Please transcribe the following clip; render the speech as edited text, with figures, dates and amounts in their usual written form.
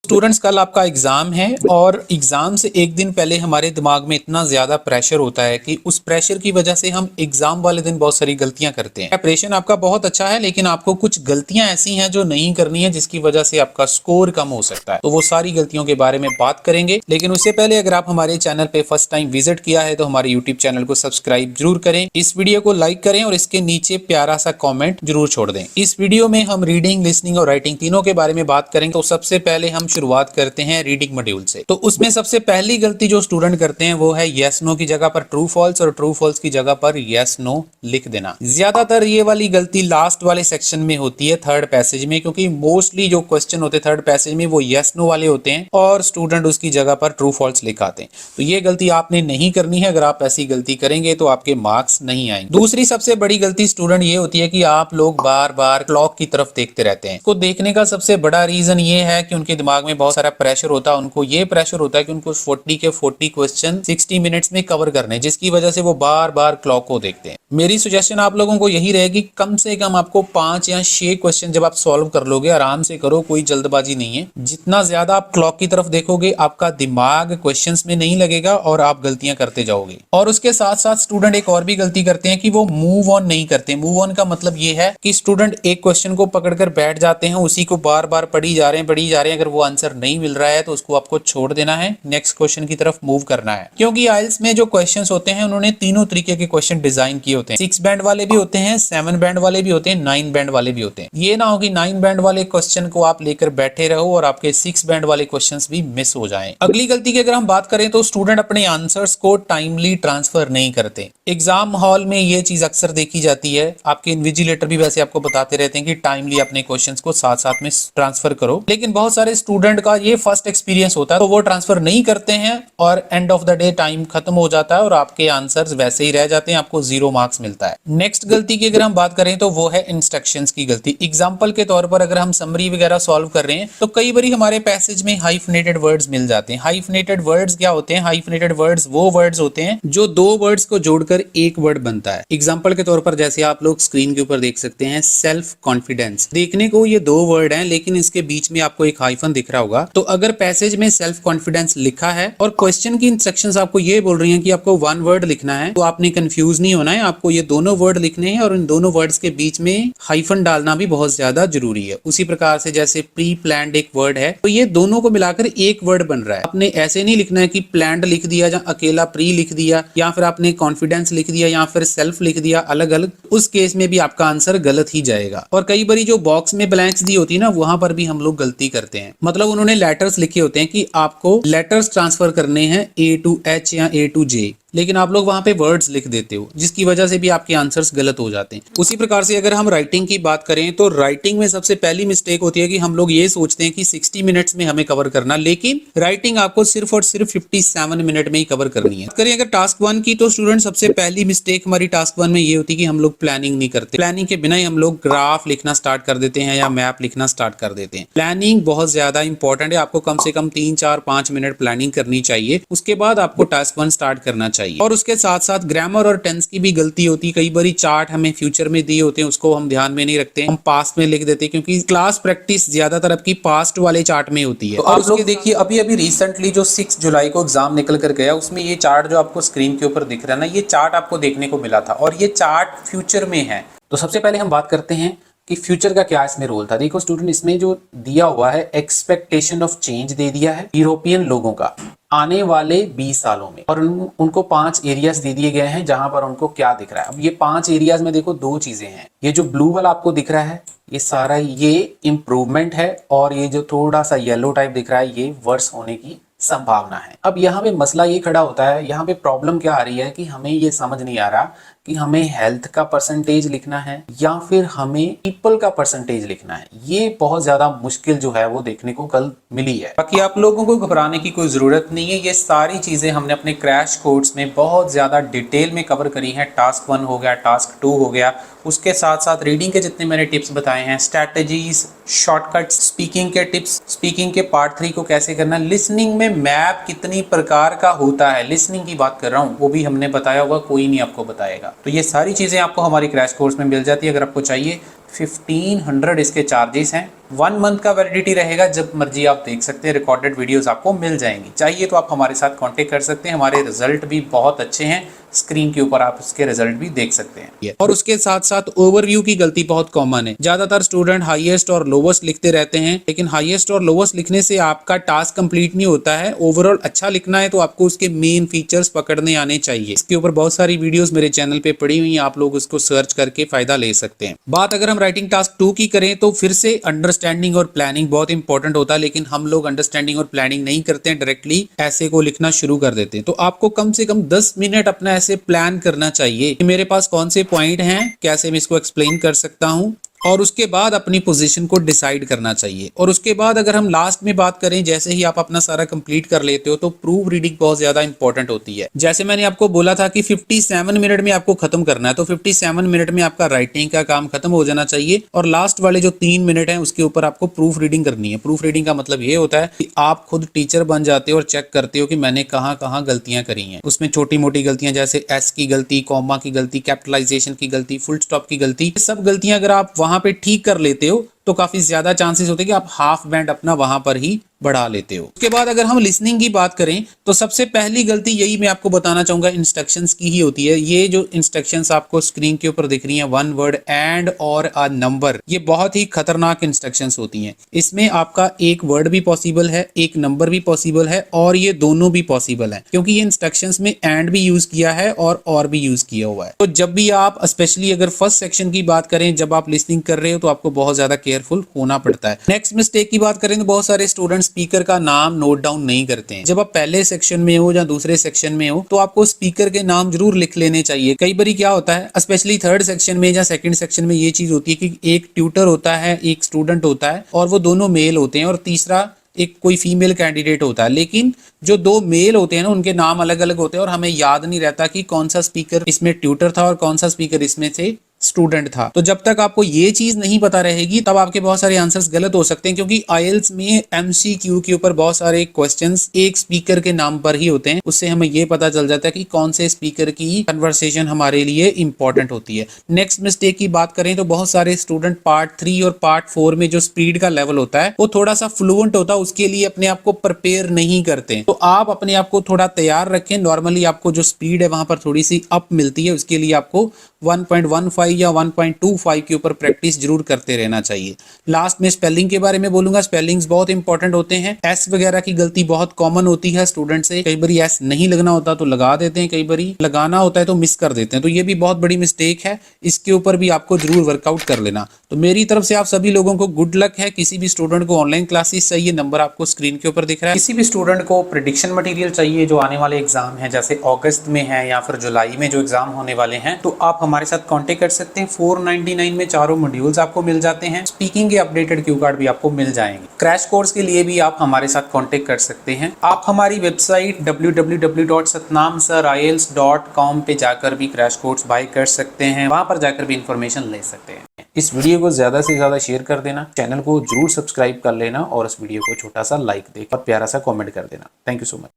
Students कल आपका exam है और एग्जाम से एक दिन पहले हमारे दिमाग में इतना ज्यादा प्रेशर होता है कि उस प्रेशर की वजह से हम एग्जाम वाले दिन बहुत सारी गलतियां करते हैं। प्रिपरेशन आपका बहुत अच्छा है लेकिन आपको कुछ गलतियां ऐसी हैं जो नहीं करनी है जिसकी वजह से आपका स्कोर कम हो सकता है। तो वो सारी गलतियों के बारे में बात करेंगे, लेकिन उससे पहले अगर आप हमारे चैनल पे फर्स्ट टाइम विजिट किया है तो हमारे यूट्यूब चैनल को सब्सक्राइब जरूर करें, इस वीडियो को लाइक करें और इसके नीचे प्यारा सा कॉमेंट जरूर छोड़ दें। इस वीडियो में हम रीडिंग, लिसनिंग और राइटिंग तीनों के बारे में बात करेंगे। तो सबसे पहले हम शुरुआत करते हैं रीडिंग मॉड्यूल से। तो उसमें सबसे पहली गलती जो स्टूडेंट करते हैं वो है यस नो की जगह पर ट्रू फॉल्स और ट्रू फॉल्स की जगह पर यस नो लिख देना। ज्यादातर ये वाली गलती लास्ट वाले सेक्शन में होती है, थर्ड पैसेज में, क्योंकि मोस्टली जो क्वेश्चन होते हैं थर्ड पैसेज में वो यस नो वाले होते हैं और स्टूडेंट उसकी जगह पर ट्रू फॉल्स लिख आते हैं। तो ये गलती आपने नहीं करनी है। अगर आप ऐसी गलती करेंगे तो आपके मार्क्स नहीं आएंगे। दूसरी सबसे बड़ी गलती स्टूडेंट ये होती है कि आप लोग बार बार क्लॉक की तरफ देखते रहते हैं। को देखने का सबसे बड़ा रीजन ये है कि उनके दिमाग में बहुत सारा प्रेशर होता है। उनको ये प्रेशर होता है कि उनको 40 के 40 क्वेश्चन 60 मिनट्स में कवर करने, जिसकी वजह से वो बार बार क्लॉक को देखते हैं। मेरी सजेशन आप लोगों को यही रहेगी, कम से कम आपको 5 या 6 क्वेश्चन जब आप सॉल्व कर लोगे, आराम से करो, कोई जल्दबाजी नहीं है। जितना ज्यादा आप क्लॉक की तरफ देखोगे आपका दिमाग क्वेश्चंस में नहीं लगेगा और आप गलतियां करते जाओगे। और उसके साथ साथ स्टूडेंट एक और भी गलती करते हैं कि वो मूव ऑन नहीं करते। मूव ऑन का मतलब ये है कि स्टूडेंट एक क्वेश्चन को पकड़कर बैठ जाते हैं, उसी को बार बार पढ़ी जा रहे हैं। अगर वो आंसर नहीं मिल रहा है तो उसको आपको छोड़ देना है, नेक्स्ट क्वेश्चन की तरफ मूव करना है। क्योंकि आइल्स में जो क्वेश्चंस होते हैं उन्होंने तीनों तरीके के क्वेश्चन डिजाइन किए होते हैं। 6 बैंड वाले भी होते हैं, 7 बैंड वाले भी होते हैं, 9 बैंड वाले भी होते हैं। ये ना हो कि 9 बैंड वाले क्वेश्चन को आप लेकर बैठे रहो और आपके 6 बैंड वाले क्वेश्चंस भी मिस हो जाएं। अगली गलती की अगर हम बात करें तो स्टूडेंट अपने आंसर्स को टाइमली ट्रांसफर नहीं करते। एग्जाम हॉल में ये चीज अक्सर देखी जाती है। आपके इन्विजिलेटर भी वैसे आपको बताते रहते हैं कि टाइमली अपने क्वेश्चंस को साथ साथ में ट्रांसफर करो, लेकिन बहुत सारे स्टूडेंट का ये फर्स्ट एक्सपीरियंस होता है तो वो ट्रांसफर नहीं करते हैं और end of the day time खत्म हो जाता है और आपके आंसर्स वैसे ही रह जाते हैं, आपको 0 मार्क्स मिलता है। नेक्स्ट गलती की अगर हम बात करें तो वो है इंस्ट्रक्शंस की गलती। एग्जांपल के तौर पर अगर हम समरी वगैरह सॉल्व कर रहे हैं तो कई बार हमारे पैसेज में हाइफनेटेड वर्ड्स मिल जाते हैं। हाइफनेटेड वर्ड्स क्या होते हैं? हाइफनेटेड वर्ड्स वो वर्ड्स होते हैं जो 2 वर्ड्स को जोड़कर एक वर्ड बनता है। एग्जाम्पल के तौर पर जैसे आप लोग स्क्रीन के ऊपर देख सकते हैं, सेल्फ कॉन्फिडेंस। देखने को ये 2 वर्ड हैं लेकिन इसके बीच में आपको एक हाइफन दिख रहा होगा। तो अगर पैसेज में सेल्फ कॉन्फिडेंस लिखा है और क्वेश्चन की इंस्ट्रक्शंस आपको ये बोल रही हैं कि आपको 1 वर्ड लिखना है, तो आपने कंफ्यूज नहीं होना है। आपको ये दोनों वर्ड लिखने हैं और इन दोनों वर्ड्स के बीच में हाइफन डालना भी बहुत ज्यादा जरूरी है। उसी प्रकार से जैसे प्री प्लान्ड एक वर्ड है तो ये दोनों को मिलाकर एक वर्ड बन रहा है। आपने ऐसे नहीं लिखना है कि प्लान्ड लिख दिया या अकेला प्री लिख दिया या फिर आपने कॉन्फिडेंस लिख दिया या फिर सेल्फ लिख दिया अलग अलग। उस केस में भी आपका आंसर गलत ही जाएगा। और कई बार जो बॉक्स में ब्लैंक्स दी होती है ना, वहां पर भी हम लोग गलती करते हैं। मतलब उन्होंने लेटर्स लिखे होते हैं कि आपको लेटर्स ट्रांसफर करने हैं A to H या A to J, लेकिन आप लोग वहां पे वर्ड्स लिख देते हो, जिसकी वजह से भी आपके आंसर्स गलत हो जाते हैं। उसी प्रकार से अगर हम राइटिंग की बात करें तो राइटिंग में सबसे पहली मिस्टेक होती है कि हम लोग ये सोचते हैं कि 60 मिनट्स में हमें कवर करना, लेकिन राइटिंग आपको सिर्फ और सिर्फ 57 मिनट में ही कवर करनी है। करें अगर टास्क 1 की तो स्टूडेंट सबसे पहली मिस्टेक हमारी टास्क 1 में ये होती है कि हम लोग प्लानिंग नहीं करते। प्लानिंग के बिना ही हम लोग ग्राफ लिखना स्टार्ट कर देते हैं या मैप लिखना स्टार्ट कर देते हैं। प्लानिंग बहुत ज्यादा इंपॉर्टेंट है। आपको कम से कम 3, 4, 5 मिनट प्लानिंग करनी चाहिए, उसके बाद आपको टास्क 1 स्टार्ट करना चाहिए। और उसके साथ साथ ग्रामर और टेंस की भी गलती होती है। कई बार चार्ट हमें फ्यूचर में दिए होते हैं, उसको हम ध्यान में नहीं रखते, हम पास्ट में लिख देते हैं, क्योंकि क्लास प्रैक्टिस ज्यादातर आपकी पास्ट वाले चार्ट में होती है। तो और उसके देखिए अभी रिसेंटली जो 6 जुलाई को एग्जाम निकल कर गया, उसमें ये चार्ट जो आपको स्क्रीन के ऊपर दिख रहा है ना, ये चार्ट आपको देखने को मिला था और ये चार्ट फ्यूचर में है। तो सबसे पहले हम बात करते हैं कि फ्यूचर का क्या इसमें रोल था। देखो स्टूडेंट, इसमें जो दिया हुआ है एक्सपेक्टेशन ऑफ चेंज दे दिया है यूरोपियन लोगों का आने वाले 20 सालों में, और उनको 5 एरियाज दे दिए गए हैं जहां पर उनको क्या दिख रहा है। अब ये 5 एरियाज में देखो 2 चीजें हैं। ये जो ब्लू वाला आपको दिख रहा है ये सारा ये इंप्रूवमेंट है, और ये जो थोड़ा सा येलो टाइप दिख रहा है ये वर्स होने की संभावना है। अब यहाँ पे मसला ये खड़ा होता है, यहाँ पे प्रॉब्लम क्या आ रही है कि हमें ये समझ नहीं आ रहा कि हमें हेल्थ का परसेंटेज लिखना है या फिर हमें पीपल का परसेंटेज लिखना है। ये बहुत ज्यादा मुश्किल जो है वो देखने को कल मिली है। बाकी आप लोगों को घबराने की कोई जरूरत नहीं है। ये सारी चीजें हमने अपने क्रैश कोर्स में बहुत ज्यादा डिटेल में कवर करी है। टास्क 1 हो गया, टास्क 2 हो गया, उसके साथ साथ रीडिंग के जितने मैंने टिप्स बताए हैं, स्ट्रैटेजीज, शॉर्टकट्स, स्पीकिंग के टिप्स, स्पीकिंग के पार्ट 3 को कैसे करना, लिसनिंग में मैप कितनी प्रकार का होता है, लिसनिंग की बात कर रहा हूँ, वो भी हमने बताया होगा, कोई नहीं आपको बताएगा। तो ये सारी चीजें आपको हमारी क्रैश कोर्स में मिल जाती है। अगर आपको चाहिए 1500 इसके चार्जेस हैं, 1 मंथ का वैलिडिटी रहेगा, जब मर्जी आप देख सकते हैं, रिकॉर्डेड वीडियोस आपको मिल जाएंगी। चाहिए तो आप हमारे साथ कांटेक्ट कर सकते हैं, हमारे रिजल्ट भी बहुत अच्छे हैं, स्क्रीन के ऊपर आप उसके रिजल्ट भी देख सकते हैं। और उसके साथ साथ ओवरव्यू की गलती बहुत कॉमन है। ज्यादातर स्टूडेंट हाईएस्ट और लोवेस्ट लिखते रहते हैं, लेकिन हाईएस्ट और लोवेस्ट लिखने से आपका टास्क कंप्लीट नहीं होता है। ओवरऑल अच्छा लिखना है तो आपको उसके मेन फीचर्स पकड़ने आने चाहिए। इसके ऊपर बहुत सारी वीडियोस मेरे चैनल पे पड़ी हुई हैं, आप लोग उसको सर्च करके फायदा ले सकते हैं। बात अगर हम राइटिंग टास्क 2 की करें तो फिर से अंडरस्टैंडिंग और प्लानिंग बहुत इंपॉर्टेंट होता है, लेकिन हम लोग अंडरस्टैंडिंग और प्लानिंग नहीं करते हैं, डायरेक्टली ऐसे को लिखना शुरू कर देते हैं। तो आपको कम से कम 10 मिनट अपना ऐसे प्लान करना चाहिए कि मेरे पास कौन से पॉइंट हैं, कैसे मैं इसको एक्सप्लेन कर सकता हूं, और उसके बाद अपनी पोजीशन को डिसाइड करना चाहिए। और उसके बाद अगर हम लास्ट में बात करें, जैसे ही आप अपना सारा कंप्लीट कर लेते हो तो प्रूफ रीडिंग बहुत ज्यादा इंपॉर्टेंट होती है। जैसे मैंने आपको बोला था कि 57 मिनट में आपको खत्म करना है, तो 57 मिनट में आपका राइटिंग का काम खत्म हो जाना चाहिए, और लास्ट वाले जो 3 मिनट है उसके ऊपर आपको प्रूफ रीडिंग करनी है। प्रूफ रीडिंग का मतलब ये होता है कि आप खुद टीचर बन जाते हो और चेक करते हो कि मैंने कहाँ कहाँ गलतियां करी हैं। उसमें छोटी मोटी गलतियां जैसे एस की गलती, कॉमा की गलती, कैपिटलाइजेशन की गलती, फुल स्टॉप की गलती, सब गलतियां अगर आप वहां पे ठीक कर लेते हो तो काफी ज्यादा चांसेस होते हैं कि आप हाफ बैंड अपना वहां पर ही बढ़ा लेते हो। उसके बाद अगर हम लिसनिंग की बात करें तो सबसे पहली गलती यही मैं आपको बताना चाहूंगा इंस्ट्रक्शंस की ही होती है। ये जो इंस्ट्रक्शंस आपको स्क्रीन के ऊपर दिख रही हैं, 1 वर्ड एंड और अ नंबर, ये बहुत ही खतरनाक इंस्ट्रक्शंस होती हैं। इसमें आपका एक वर्ड भी पॉसिबल है, एक नंबर भी पॉसिबल है, और ये दोनों भी पॉसिबल है, क्योंकि ये इंस्ट्रक्शंस में एंड भी यूज किया है और भी यूज किया हुआ है। तो जब भी आप, स्पेशली अगर फर्स्ट सेक्शन की बात करें, जब आप लिसनिंग कर रहे हो तो आपको बहुत ज्यादा केयरफुल होना पड़ता है। नेक्स्ट मिस्टेक की बात करें तो बहुत सारे स्टूडेंट स्पीकर का नाम नोट डाउन नहीं करते हैं। जब आप पहले सेक्शन में हो या दूसरे सेक्शन में हो तो आपको स्पीकर के नाम जरूर लिख लेने चाहिए। कई बार क्या होता है, स्पेशली थर्ड सेक्शन में या सेकंड सेक्शन में, ये चीज होती है कि एक ट्यूटर होता है, एक स्टूडेंट होता है, और वो दोनों मेल होते हैं, और तीसरा एक कोई फीमेल कैंडिडेट होता है। लेकिन जो 2 मेल होते हैं ना, उनके नाम अलग अलग होते हैं, और हमें याद नहीं रहता कि कौन सा स्पीकर इसमें ट्यूटर था और कौन सा स्पीकर इसमें से स्टूडेंट था। तो जब तक आपको ये चीज नहीं पता रहेगी तब आपके बहुत सारे आंसर्स गलत हो सकते हैं, क्योंकि आईएलटीएस में एमसीक्यू के ऊपर बहुत सारे क्वेश्चंस एक स्पीकर के नाम पर ही होते हैं। उससे हमें ये पता चल जाता है कि कौन से स्पीकर की कन्वर्सेशन हमारे लिए इंपॉर्टेंट होती है। नेक्स्ट मिस्टेक की बात करें तो बहुत सारे स्टूडेंट पार्ट 3 और पार्ट 4 में जो स्पीड का लेवल होता है वो थोड़ा सा फ्लुएंट होता है, उसके लिए अपने आप को प्रिपेयर नहीं करते। तो आप अपने आप को थोड़ा तैयार रखें। नॉर्मली आपको जो स्पीड है वहां पर थोड़ी सी अप मिलती है, उसके लिए आपको 1.15 या 1.25 के ऊपर प्रैक्टिस जरूर करते रहना चाहिए। लास्ट में स्पेलिंग के बारे में बोलूंगा। स्पेलिंग्स बहुत इंपॉर्टेंट होते हैं। एस वगैरह की गलती बहुत कॉमन होती है स्टूडेंट से। कई बार एस नहीं लगना होता तो लगा देते हैं, कई बार लगाना होता है तो मिस कर देते हैं, तो ये भी बहुत बड़ी मिस्टेक है। इसके ऊपर भी आपको जरूर वर्कआउट कर लेना। तो मेरी तरफ से आप सभी लोगों को गुड लक है। किसी भी स्टूडेंट को ऑनलाइन क्लासेस चाहिए, नंबर आपको स्क्रीन के ऊपर दिख रहा है। किसी भी स्टूडेंट को प्रेडिक्शन मटेरियल चाहिए जो आने वाले एग्जाम है, जैसे अगस्त में है या फिर जुलाई में जो एग्जाम होने वाले हैं, तो आप हमारे साथ कांटेक्ट कर सकते हैं। 499 में चारों मॉड्यूल्स आपको मिल जाते हैं। स्पीकिंग के अपडेटेड क्यू कार्ड भी आपको मिल जाएंगे। क्रैश कोर्स के लिए भी आप हमारे साथ कांटेक्ट कर सकते हैं। आप हमारी वेबसाइट www.satnamsirielts.com पे जाकर भी क्रैश कोर्स बाय कर सकते हैं। वहां पर जाकर भी इंफॉर्मेशन ले सकते हैं। इस वीडियो को ज्यादा से ज्यादा शेयर कर देना, चैनल को जरूर सब्सक्राइब कर लेना, और इस वीडियो को छोटा सा लाइक देकर और प्यारा सा कमेंट कर देना। Thank you so much.